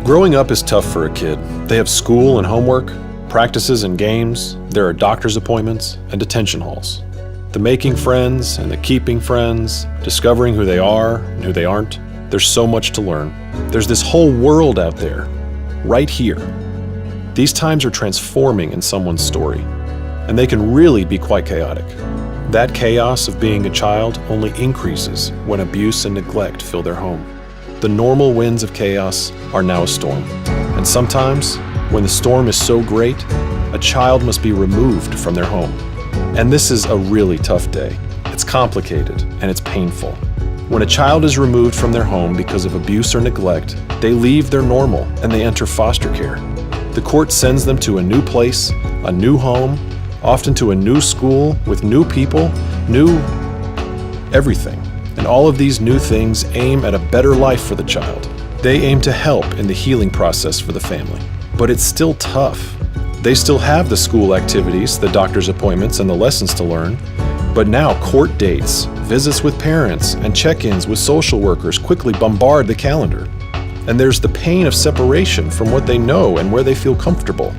Growing up is tough for a kid. They have school and homework, practices and games, there are doctor's appointments and detention halls. The making friends and the keeping friends, discovering who they are and who they aren't. There's so much to learn. There's this whole world out there, right here. These times are transforming in someone's story, and they can really be quite chaotic. That chaos of being a child only increases when abuse and neglect fill their home. The normal winds of chaos are now a storm, and sometimes, when the storm is so great, a child must be removed from their home. And this is a really tough day. It's complicated and it's painful. When a child is removed from their home because of abuse or neglect, they leave their normal and they enter foster care. The court sends them to a new place, a new home, often to a new school with new people, new everything. And all of these new things aim at a better life for the child. They aim to help in the healing process for the family. But it's still tough. They still have the school activities, the doctor's appointments, and the lessons to learn. But now court dates, visits with parents, and check-ins with social workers quickly bombard the calendar. And there's the pain of separation from what they know and where they feel comfortable.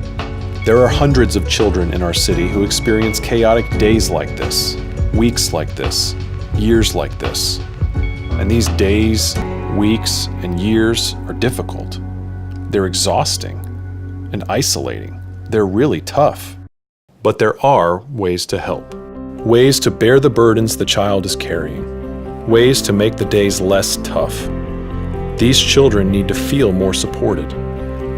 There are hundreds of children in our city who experience chaotic days like this, weeks like this, years like this. And these days, weeks, and years are difficult. They're exhausting and isolating. They're really tough. But there are ways to help. Ways to bear the burdens the child is carrying. Ways to make the days less tough. These children need to feel more supported.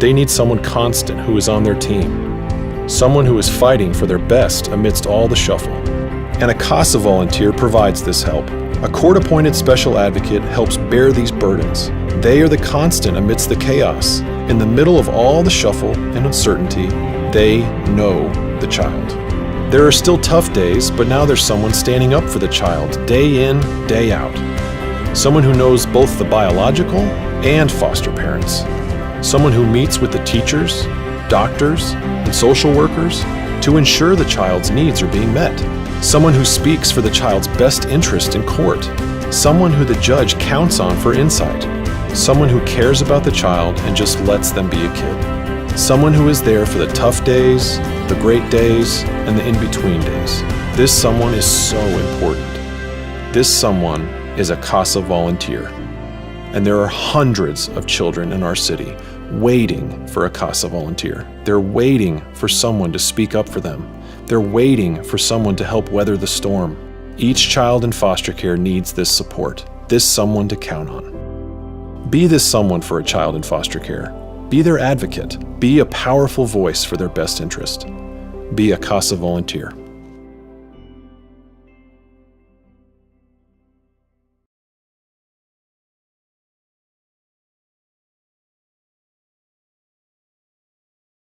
They need someone constant who is on their team. Someone who is fighting for their best amidst all the shuffle. And a CASA volunteer provides this help. A court-appointed special advocate helps bear these burdens. They are the constant amidst the chaos. In the middle of all the shuffle and uncertainty, they know the child. There are still tough days, but now there's someone standing up for the child, day in, day out. Someone who knows both the biological and foster parents. Someone who meets with the teachers, doctors, and social workers to ensure the child's needs are being met. Someone who speaks for the child's best interest in court. Someone who the judge counts on for insight. Someone who cares about the child and just lets them be a kid. Someone who is there for the tough days, the great days, and the in-between days. This someone is so important. This someone is a CASA volunteer. And there are hundreds of children in our city waiting for a CASA volunteer. They're waiting for someone to speak up for them. They're waiting for someone to help weather the storm. Each child in foster care needs this support, this someone to count on. Be this someone for a child in foster care. Be their advocate. Be a powerful voice for their best interest. Be a CASA volunteer.